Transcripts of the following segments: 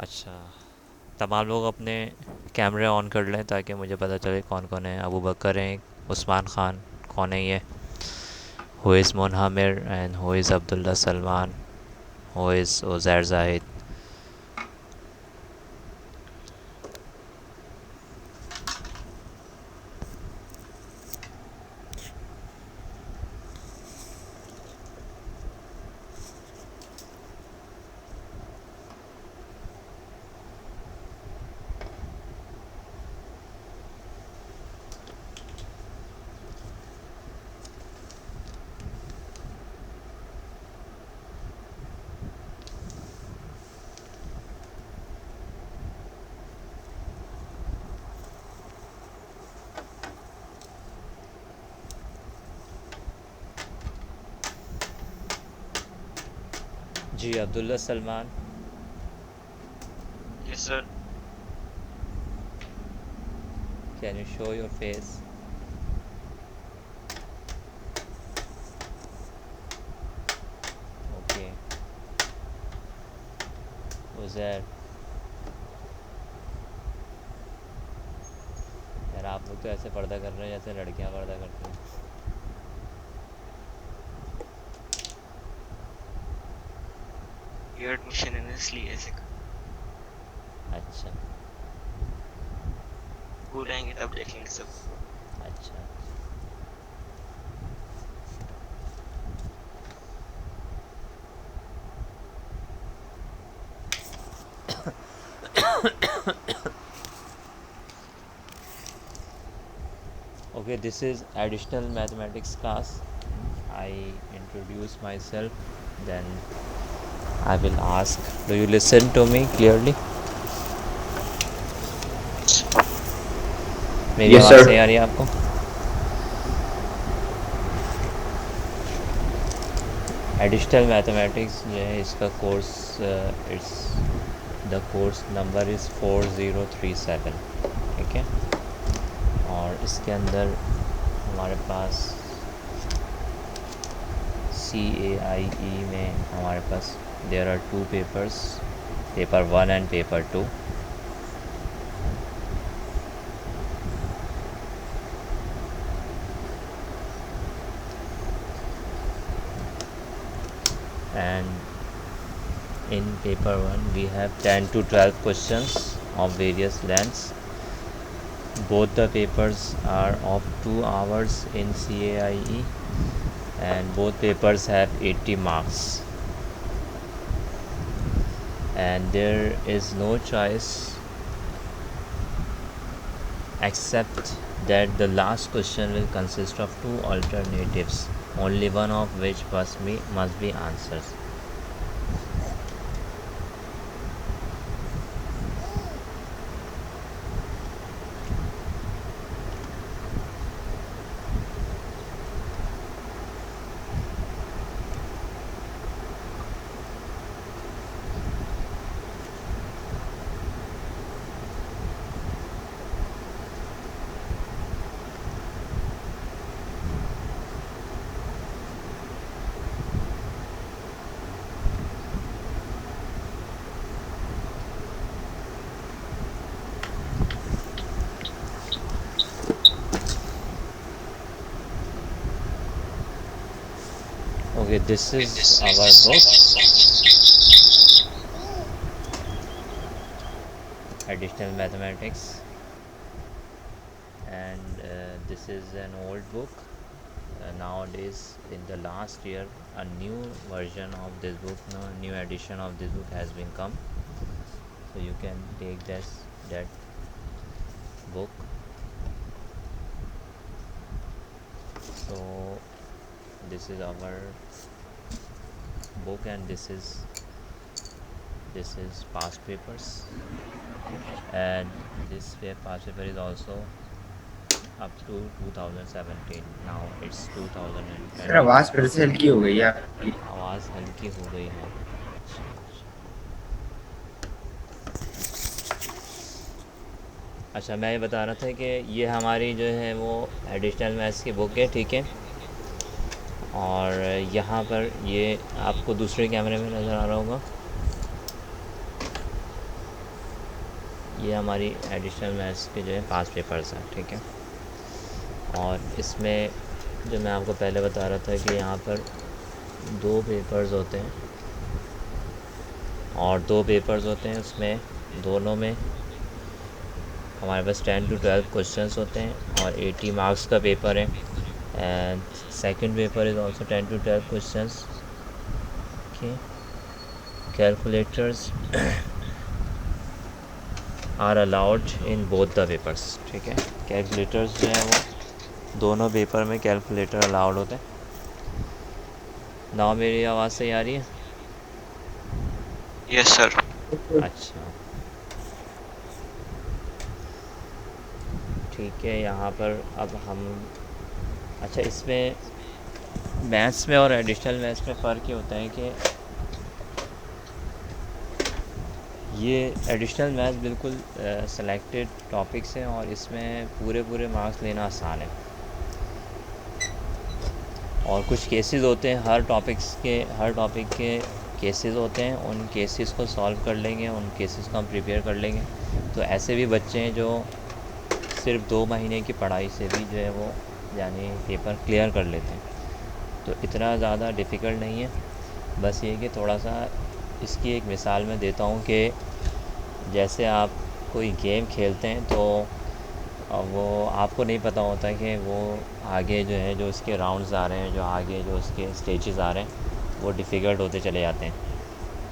अच्छा, तब आप लोग अपने कैमरे ऑन कर लें ताकि मुझे पता चले कौन कौन है। अबू बकर हैं, उस्मान खान, कौन है ये, who is Munhamir and who is Abdullah Salman, who is Uzair Zahid. जी, Abdullah Salman. Yes, sir. Can you show your face? Okay. Uzair, यार आप लोग तो ऐसे पर्दा कर रहे हैं जैसे लड़कियां पर्दा करती हैं। ये एडमिशन है ना, इसलिए ऐसे अच्छा। स्कूल आएंगे तब देखेंगे सब। अच्छा। Okay, this is additional mathematics class. I introduce myself, then I will ask. Do you listen to me clearly? मेरी Yes, आवाज़ सही sir. आ रही है आपको? एडिशनल मैथमेटिक्स जो है इसका course, it's the course number is 4037। ठीक है। और इसके अंदर हमारे पास CAIE में हमारे पास there are two papers, paper 1 and paper 2। And in paper 1 we have 10 to 12 questions of various lengths. Both the papers are of 2 hours in CAIE, and both papers have 80 marks, and there is no choice except that the last question will consist of two alternatives, only one of which must be answers. Okay, this is our book, Additional Mathematics, and this is an old book. Nowadays, in the last year, a new version of this book, no new edition of this book has been come. So you can take that book. So this is our book, and this is past papers, and this past paper is also up to 2017. Now it's sir आवाज फिर 2025। से हल्की हो गई है आपकी। आवाज़ हल्की हो गई है। अच्छा, अच्छा। अच्छा, मैं ये बता रहा था कि ये हमारी जो है वो एडिशनल मैथ्स की बुक है। ठीक है। और यहाँ पर ये आपको दूसरे कैमरे में नज़र आ रहा होगा। ये हमारी एडिशनल मैथ्स के जो है 5 पेपर्स हैं, ठीक है। और इसमें जो मैं आपको पहले बता रहा था कि यहाँ पर 2 पेपर्स होते हैं और 2 पेपर्स होते हैं, उसमें दोनों में हमारे पास 10 to 12 क्वेश्चंस होते हैं और 80 मार्क्स का पेपर है। And second paper is also 10 to 12 questions. Okay, calculators are allowed in both the papers, ठीक है। कैलकुलेटर्स जो हैं वो दोनों पेपर में कैलकुलेटर अलाउड होते हैं। नाउ मेरी आवाज़ सही आ रही है? Yes sir. अच्छा, ठीक है। यहाँ पर अब हम अच्छा, इसमें मैथ्स में और एडिशनल मैथ्स में फ़र्क ये होता है कि ये एडिशनल मैथ्स बिल्कुल सेलेक्टेड टॉपिक्स हैं और इसमें पूरे मार्क्स लेना आसान है। और कुछ केसेस होते हैं, हर टॉपिक के केसेस होते हैं, उन केसेस को सॉल्व कर लेंगे, उन केसेस को हम प्रिपेयर कर लेंगे। तो ऐसे भी बच्चे हैं जो सिर्फ 2 महीने की पढ़ाई से भी जो है वो यानी पेपर क्लियर कर लेते हैं। तो इतना ज़्यादा डिफ़िकल्ट नहीं है। बस ये कि थोड़ा सा इसकी एक मिसाल मैं देता हूँ कि जैसे आप कोई गेम खेलते हैं तो वो आपको नहीं पता होता कि वो आगे जो है जो उसके राउंड्स आ रहे हैं, जो आगे जो उसके स्टेजेस आ रहे हैं वो डिफ़िकल्ट होते चले जाते हैं।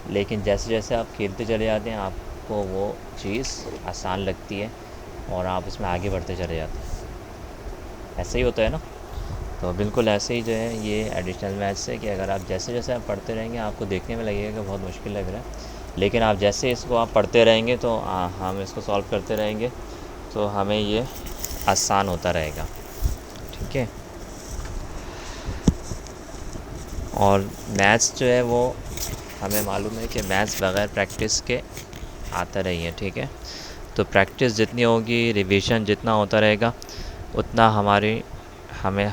लेकिन जैसे जैसे आप खेलते चले जाते हैं आपको वो चीज़ आसान लगती है और आप उसमें आगे बढ़ते चले जाते हैं। ऐसे ही होता है ना। तो बिल्कुल ऐसे ही जो है ये एडिशनल मैथ्स है कि अगर आप जैसे जैसे आप पढ़ते रहेंगे आपको देखने में लगेगा कि बहुत मुश्किल लग रहा है, लेकिन आप जैसे इसको आप पढ़ते रहेंगे तो हम इसको सॉल्व करते रहेंगे तो हमें ये आसान होता रहेगा, ठीक है। और मैथ्स जो है वो हमें मालूम है कि मैथ्स बग़ैर प्रैक्टिस के आता नहीं है, ठीक है। तो प्रैक्टिस जितनी होगी, रिवीजन जितना होता रहेगा, उतना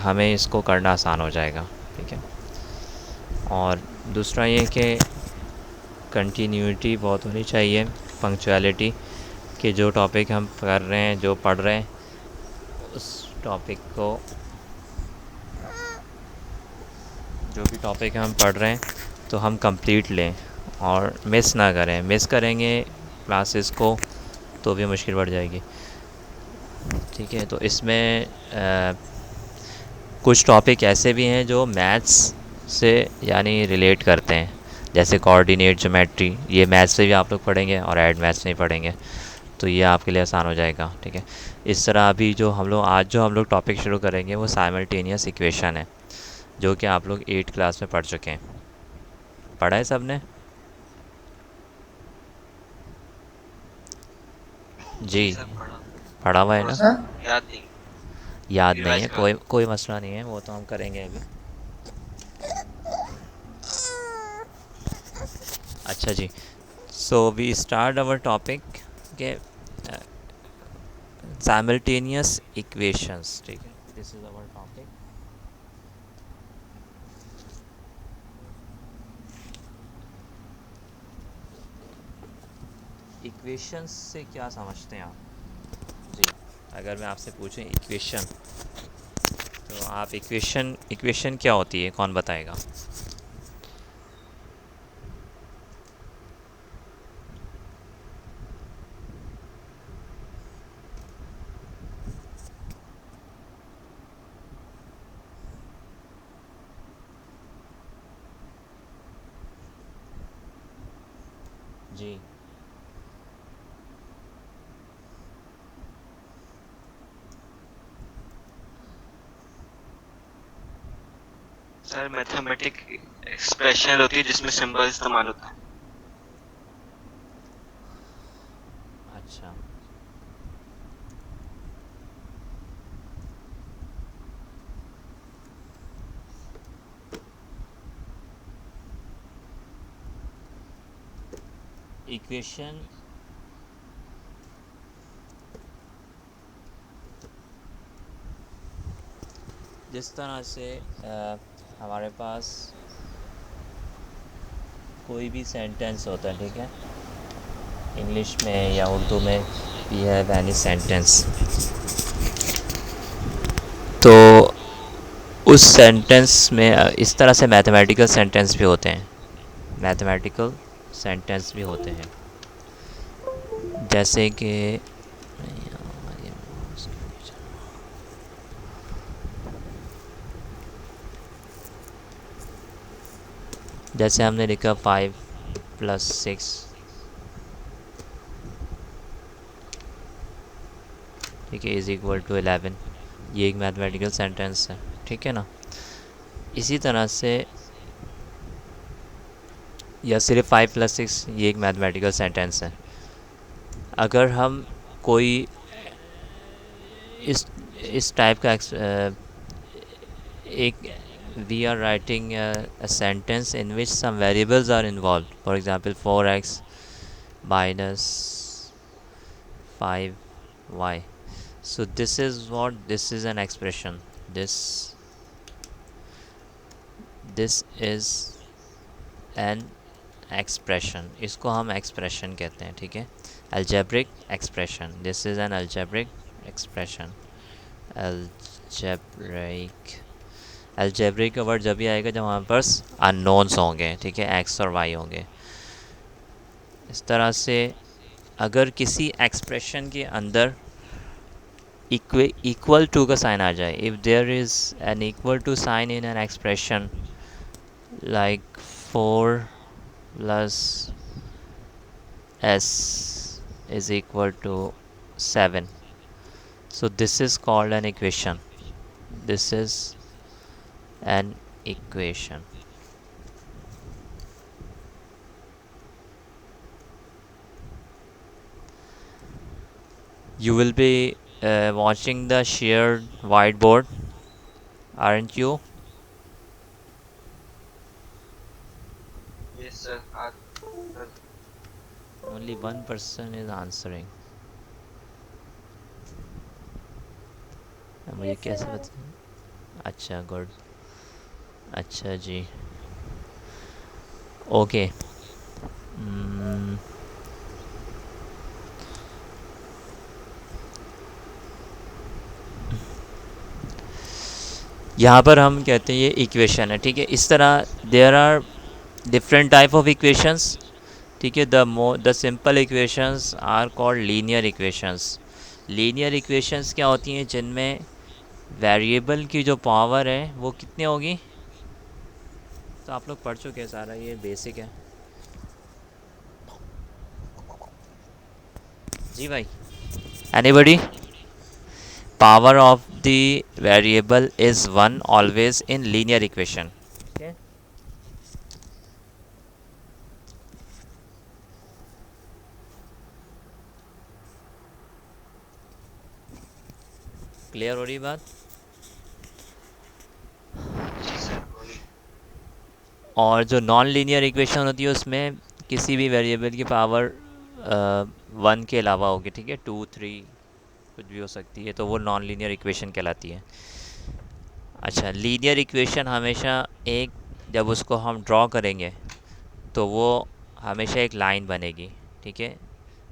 हमें इसको करना आसान हो जाएगा, ठीक है। और दूसरा ये कि कंटिन्यूटी बहुत होनी चाहिए, पंक्चुअलिटी, कि जो टॉपिक हम कर रहे हैं, जो पढ़ रहे हैं, उस टॉपिक को जो भी टॉपिक हम पढ़ रहे हैं तो हम कंप्लीट लें और मिस ना करें। मिस करेंगे क्लासेस को तो भी मुश्किल बढ़ जाएगी, ठीक है। तो इसमें कुछ टॉपिक ऐसे भी हैं जो मैथ्स से यानी रिलेट करते हैं, जैसे कोऑर्डिनेट ज्योमेट्री, ये मैथ्स से भी आप लोग पढ़ेंगे और ऐड मैथ्स नहीं पढ़ेंगे, तो ये आपके लिए आसान हो जाएगा, ठीक है। इस तरह अभी जो हम लोग टॉपिक शुरू करेंगे वो साइमल्टेनियस इक्वेशन है, जो कि आप लोग 8th क्लास में पढ़ चुके हैं। पढ़ा है सब ने? जी, सर पढ़ा। पढ़ा हुआ है थोड़ा ना? सा याद नहीं। याद नहीं रिवाइज है, करा। कोई मसला नहीं है, वो तो हम करेंगे अभी। अच्छा जी, so we start our topic के साइमल्टेनियस इक्वेशंस, ठीक है। This is our topic. Equations से क्या समझते हैं आप जी? अगर मैं आपसे पूछूं इक्वेशन, तो आप इक्वेशन क्या होती है, कौन बताएगा? जी, सर मैथमेटिक एक्सप्रेशन होती है जिसमें सिंबल इस्तेमाल होता है। अच्छा, इक्वेशन जिस तरह से हमारे पास कोई भी सेंटेंस होता है, ठीक है, इंग्लिश में या उर्दू में we have any sentence, तो उस सेंटेंस में इस तरह से मैथमेटिकल सेंटेंस भी होते हैं, मैथमेटिकल सेंटेंस भी होते हैं, जैसे कि जैसे हमने लिखा 5+6, ठीक है, इज़ इक्वल टू 11, ये एक मैथमेटिकल सेंटेंस है, ठीक है ना। इसी तरह से या सिर्फ 5+6 ये एक मैथमेटिकल सेंटेंस है। अगर हम कोई इस टाइप का एक we are writing a sentence in which some variables are involved, for example 4x minus 5y, so this is an expression, this is an expression, इसको हम expression कहते हैं, ठीक है, algebraic expression, this is an algebraic expression, algebraic का word जब भी आएगा जब हमारे पास अननोन्स होंगे, ठीक है, x और y होंगे। इस तरह से अगर किसी एक्सप्रेशन के अंदर इक्वल टू का साइन आ जाए, if there is an equal to sign in an expression like 4+s is equal to 7, so this is called an equation, this is an equation. You will be watching the shared whiteboard, aren't you? Yes, sir. Only one person is answering. मुझे कैसे पता? अच्छा, good, अच्छा जी, okay. यहाँ पर हम कहते हैं ये इक्वेशन है, ठीक है। इस तरह there are different type of equations, ठीक है। The simple equations are called linear equations. Linear equations क्या होती हैं? जिनमें वेरिएबल की जो पावर है वो कितनी होगी? तो आप लोग पढ़ चुके हैं सारा, ये बेसिक है जी भाई। Anybody? Power of the variable is 1 always in linear equation. Clear हो रही बात? और जो नॉन लीनियर इक्वेशन होती है उसमें किसी भी वेरिएबल की पावर 1 के अलावा होगी, ठीक है, 2, 3 कुछ भी हो सकती है, तो वो नॉन लीनियर इक्वेशन कहलाती है। अच्छा, लीनियर इक्वेशन हमेशा एक, जब उसको हम ड्रॉ करेंगे तो वो हमेशा एक लाइन बनेगी, ठीक है।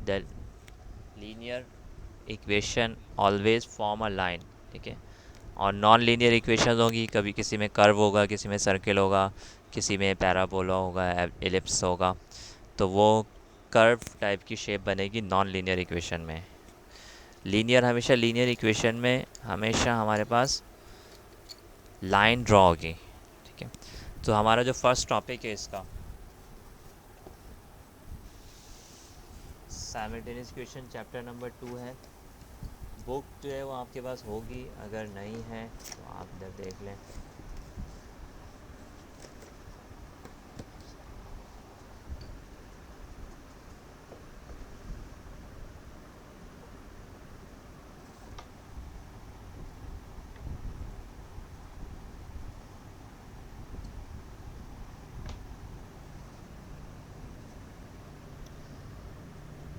The linear equation always form a line, ठीक है। और नॉन लीनियर इक्वेशन होगी, कभी किसी में कर्व होगा, किसी में सर्किल होगा, किसी में पैराबोला होगा, एलिप्स होगा, तो वो कर्व टाइप की शेप बनेगी नॉन लीनियर इक्वेशन में। लीनियर हमेशा लीनियर इक्वेशन में हमेशा हमारे पास लाइन ड्रॉ होगी, ठीक है। तो हमारा जो फर्स्ट टॉपिक है इसका साइमल्टेनियस इक्वेशन चैप्टर नंबर 2 है। बुक जो है वो आपके पास होगी, अगर नहीं है तो आप इधर देख लें।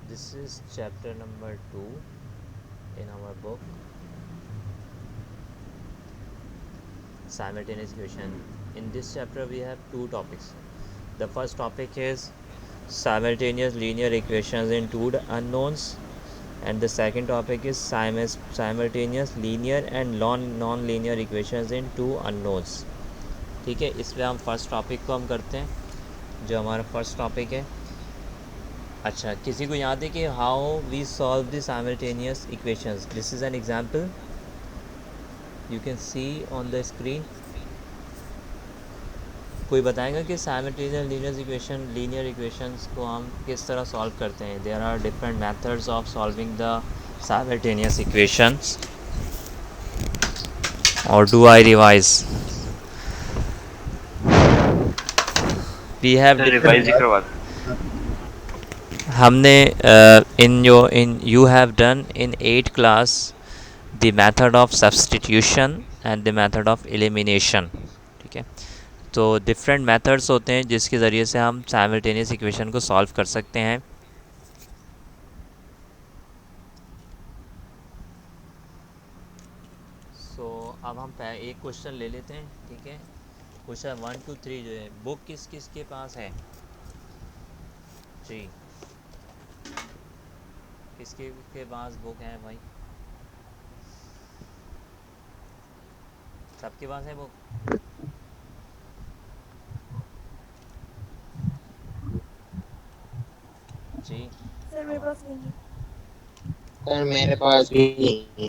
This is chapter number 2 in our book, simultaneous equation. In this chapter we have 2 topics. The first topic is simultaneous linear equations in 2 unknowns, and the second topic is simultaneous linear and non-linear equations in two unknowns. ठीक है, इसमें हम first topic को हम करते हैं, जो हमारा फर्स्ट टॉपिक है. अच्छा, किसी को याद है कि how we solve the simultaneous equations? This is an example you can see on the screen. कोई बताएगा कि साइमल्टेनियस लीनियर इक्वेशंस को हम किस तरह सॉल्व करते हैं? There are different methods of solving the simultaneous equations. और do I revise? We have revise करवा हमने इन you have done in 8th class the method of substitution and the method of elimination. ठीक है, तो different methods होते हैं जिसके ज़रिए से हम साइमल्टेनियस इक्वेशन को सॉल्व कर सकते हैं. सो अब हम एक क्वेश्चन ले लेते हैं. ठीक है, क्वेश्चन 1 2 3 जो है, बुक किस किस के पास है जी? किसके के पास बुक है भाई? सबके पास है बुक? जी सर मेरे पास नहीं है। सर मेरे पास भी नहीं है।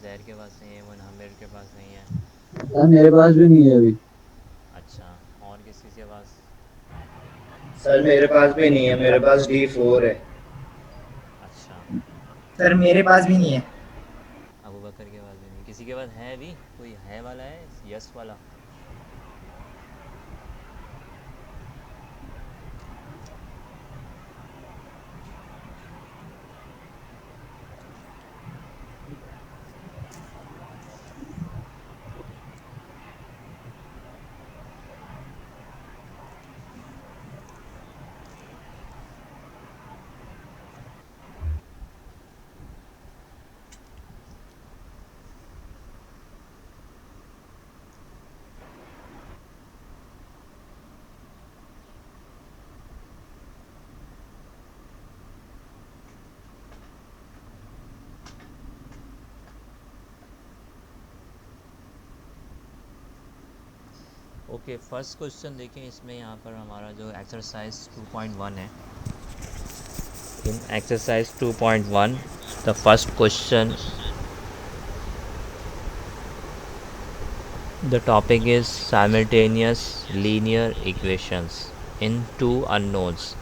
जहर के पास नहीं है, वन आमिर के पास नहीं है. सर मेरे पास भी नहीं है अभी। अच्छा, और किसी के पास? सर मेरे पास भी नहीं है, मेरे पास D4 है। अच्छा, सर मेरे पास भी नहीं है। अबू बकर के पास भी नहीं. किसी के पास है अभी? कोई है वाला है यस वाला? ओके, फर्स्ट क्वेश्चन देखें. इसमें यहाँ पर हमारा जो एक्सरसाइज 2.1 है, in exercise 2.1 the first question, the topic is simultaneous linear equations in two unknowns.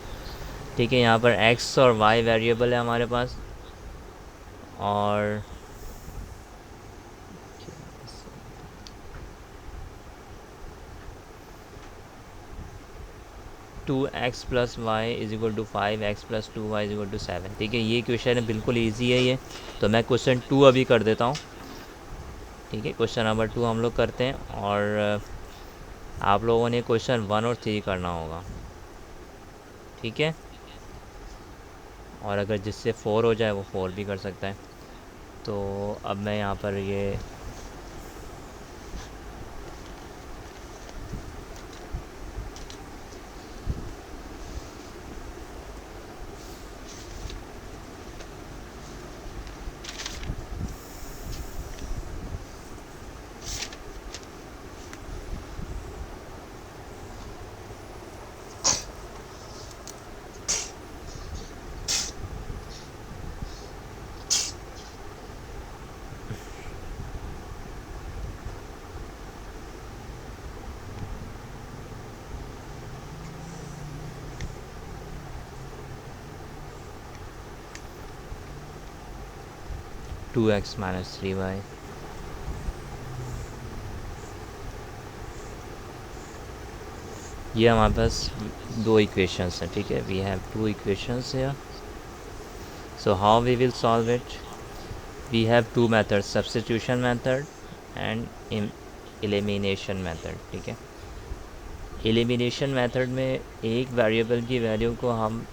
ठीक है, यहाँ पर x और y वेरिएबल है हमारे पास, और 2x plus y is equal to 5x plus 2y is equal to 7. ठीक है, ये क्वेश्चन है, बिल्कुल इजी है ये. तो मैं क्वेश्चन 2 अभी कर देता हूँ. ठीक है, क्वेश्चन नंबर 2 हम लोग करते हैं, और आप लोगों ने क्वेश्चन 1 और 3 करना होगा. ठीक है, और अगर जिससे 4 हो जाए वो 4 भी कर सकता है. तो अब मैं यहाँ पर ये 2x माइनस 3y. ये हमारे पास दो इक्वेशंस हैं. ठीक है, we have two equations here. So how we will solve it? We have two methods, substitution method and elimination method. ठीक है, एलिमिनेशन मेथड में एक वेरिएबल की वैल्यू को हम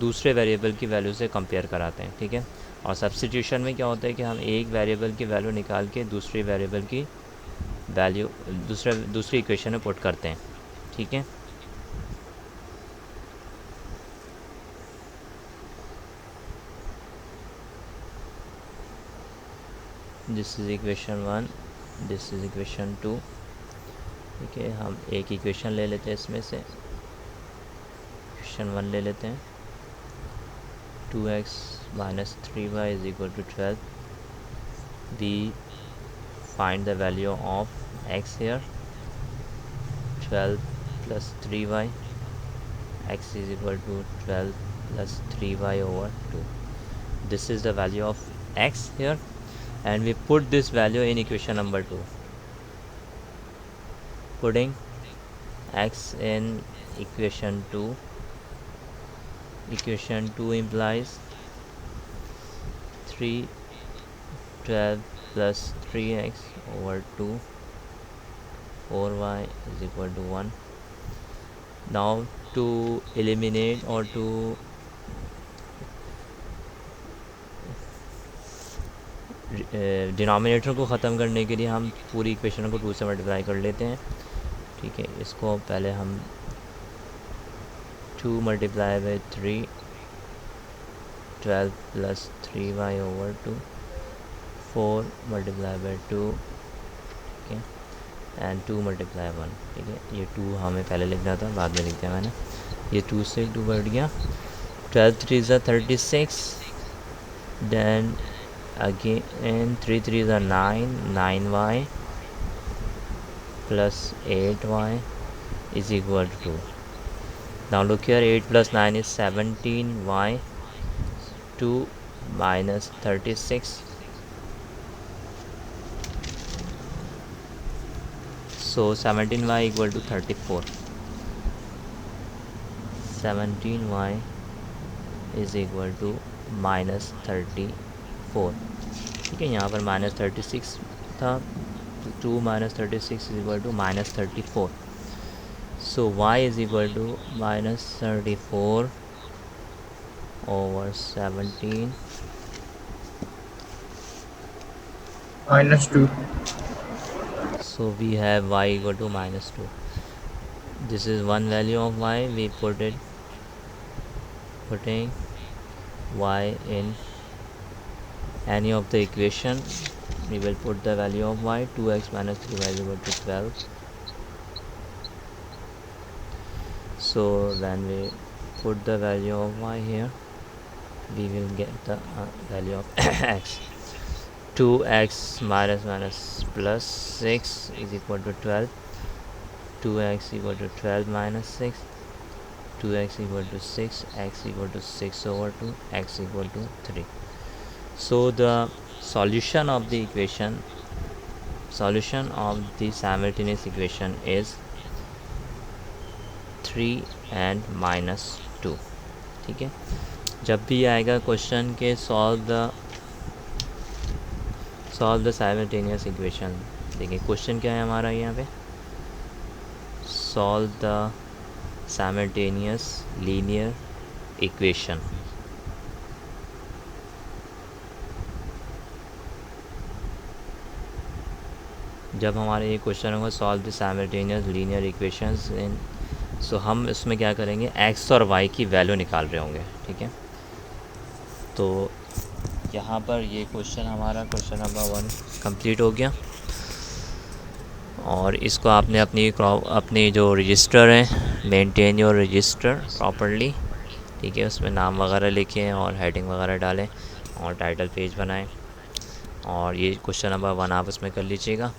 दूसरे वेरिएबल की वैल्यू से कंपेयर कराते हैं. ठीक है, और सब्स्टिट्यूशन में क्या होता है कि हम एक वेरिएबल की वैल्यू निकाल के दूसरी वेरिएबल की वैल्यू दूसरी इक्वेशन में पुट करते हैं. ठीक है, this is equation 1, this is equation 2। ठीक है, हम एक इक्वेशन ले लेते हैं इसमें से, इक्वेशन 1 ले लेते हैं। 2x minus 3y is equal to 12. We find the value of x here, 12 plus 3y, x is equal to 12 plus 3y over 2. This is the value of x here, and we put this value in equation number 2. Putting x in equation 2, equation 2 implies 12 plus 3x over 2, 4y is equal to 1. Now to eliminate or to denominator को ख़त्म करने के लिए हम पूरी equation को 2 से multiply कर लेते हैं। ठीक है, इसको पहले हम 2 multiply by 3, 12 plus 3y over 2, 4 multiply by 2, ठीक है, एंड 2 मल्टीप्लाई 1। ठीक है, ये 2 हमें पहले लिखना था, बाद में लिख दिया मैंने। ये 2 से 2 बढ़ गया, 12 3 is 36, then again 3 3 is 9, 9y plus 8y is equal to 2. Now look here, 8 plus 9 is 17y, 2 minus 36, so 17y equal to 34. 17y is equal to minus 34। ठीक है, यहाँ पर माइनस 36 था, तो 2 minus 36 is equal to minus 34. So y is equal to minus 34 over 17 minus 2. So we have y equal to minus 2. This is one value of y. We putting y in any of the equation. We will put the value of y. 2x minus 3y is equal to 12. So when we put the value of y here, we will get the value of x. 2x minus plus 6 is equal to 12. 2x equal to 12 minus 6, 2x equal to 6, x equal to 6 over 2, x equal to 3. So the solution of the simultaneous equation is 3 and minus 2। ठीक है, जब भी आएगा question के solve the simultaneous equation, देखिए question क्या है हमारा यहाँ पे, solve the simultaneous linear equation. जब हमारा ये क्वेश्चन होगा solve the simultaneous linear equations in, so हम इसमें क्या करेंगे, x और y की वैल्यू निकाल रहे होंगे। ठीक है, तो यहाँ पर ये क्वेश्चन हमारा क्वेश्चन नंबर 1 कंप्लीट हो गया, और इसको आपने अपनी जो रजिस्टर है, मेंटेन योर रजिस्टर प्रॉपरली। ठीक है, उसमें नाम वगैरह लिखें और हेडिंग वगैरह डालें और टाइटल पेज बनाएं, और ये क्वेश्चन नंबर 1 आप उसमें कर लीजिएगा।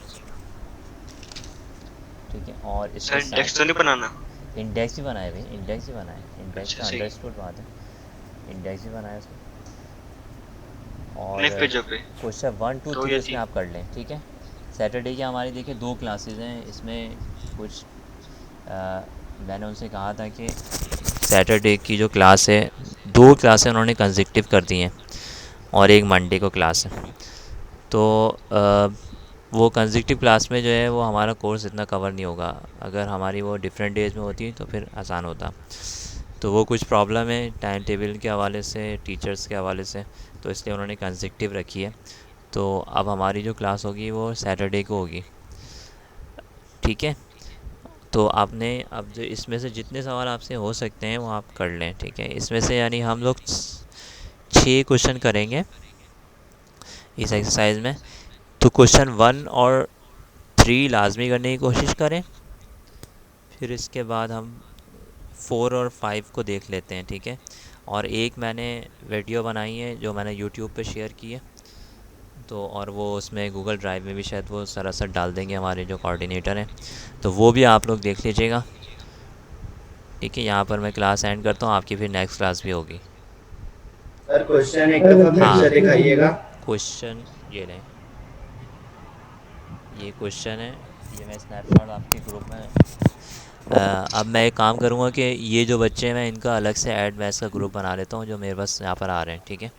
ठीक है, और सर इंडेक्स तो नहीं बनाना? इंडेक्स ही बनाए भाई, इंडेक्स ही बनाए, इंडेक्स का अच्छा, सही। अंडरस्टूड बात है, इंडेक्स ही बनाया इसमें। और नेक्स्ट पेज पे क्वेश्चन 1 2 तो 3 ये इसमें आप कर लें। ठीक है, सैटरडे की हमारी देखिए 2 क्लासेस हैं, इसमें कुछ मैंने उनसे कहा था कि सैटरडे की जो क्लास है, 2 क्लासें उन्होंने कंसेक्टिव कर दी हैं और एक मंडे को क्लास है। तो वो कंसेक्टिव क्लास में जो है वो हमारा कोर्स इतना कवर नहीं होगा, अगर हमारी वो डिफरेंट डेज में होती तो फिर आसान होता। तो वो कुछ प्रॉब्लम है टाइम टेबल के हवाले से, टीचर्स के हवाले से, तो इसलिए उन्होंने कंसेक्टिव रखी है। तो अब हमारी जो क्लास होगी वो सैटरडे को होगी। ठीक है, तो आपने अब जो इसमें से जितने सवाल आपसे हो सकते हैं वो आप कर लें। ठीक है, इसमें से यानी हम लोग 6 क्वेश्चन करेंगे इस एक्सरसाइज में। तो क्वेश्चन 1 और 3 लाजमी करने की कोशिश करें, फिर इसके बाद हम 4 और 5 को देख लेते हैं, ठीक है। और एक मैंने वीडियो बनाई है जो मैंने यूट्यूब पे शेयर की है, तो और वो उसमें गूगल ड्राइव में भी शायद वो सरासर डाल देंगे हमारे जो कोऑर्डिनेटर हैं, तो वो भी आप लोग देख लीजिएगा, ठीक है। यहाँ पर मैं क्लास एंड करता हूँ, आपकी फिर नेक्स्ट क्लास भी होगी। सर क्वेश्चन एक दफा फिर हाँ। से दिखाइएगा। क्वेश्चन ये लें, ये क्वेश्चन है, ये मैं स्नैपशॉट आपके ग्रुप में अब मैं एक काम करूँगा कि ये जो बच्चे हैं मैं इनका अलग से ऐड मैथ्स का ग्रुप बना लेता हूँ जो मेरे पास यहाँ पर आ रहे हैं, ठीक है।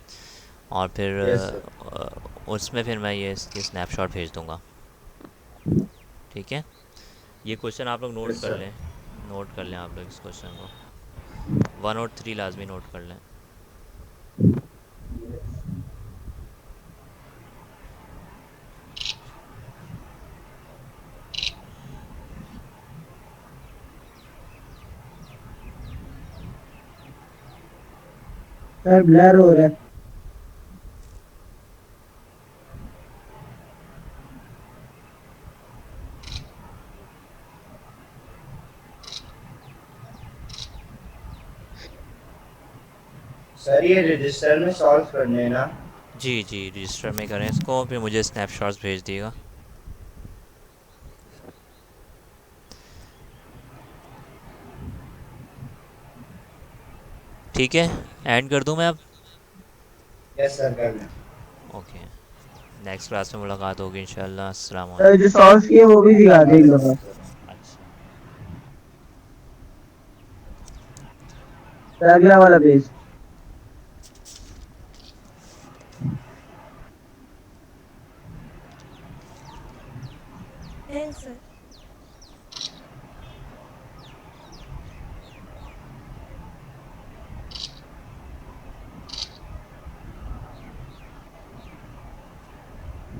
और फिर यस सर। उसमें फिर मैं ये इसकी स्नैपशॉट भेज दूँगा, ठीक है। ये क्वेश्चन आप लोग नोट यस कर सर। लें, नोट कर लें आप लोग इस क्वेश्चन को, 1 और 3 लाजमी नोट कर लें। सर ब्लर हो रहा है। सर ये रजिस्टर में सॉल्व करने हैं ना? जी जी, रजिस्टर में करें इसको, फिर मुझे स्नैपशॉट्स भेज दिएगा। ठीक है, एंड कर दूँ मैं अब? यस सर कर लें। ओके, नेक्स्ट क्लास में मुलाकात होगी इंशाल्लाह। अस्सलाम सर वालेकुम। जो सॉल्व किए वो भी दिखा दे एक दफा। अच्छा, सर अगला वाला पेज। है सर।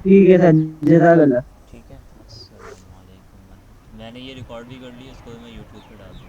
ठीक है सर, जज़ाकल्लाह। ठीक है। अस्सलाम वालेकुम। मैंने ये रिकॉर्ड भी कर लिया, इसको मैं यूट्यूब पे डाल दूँगा।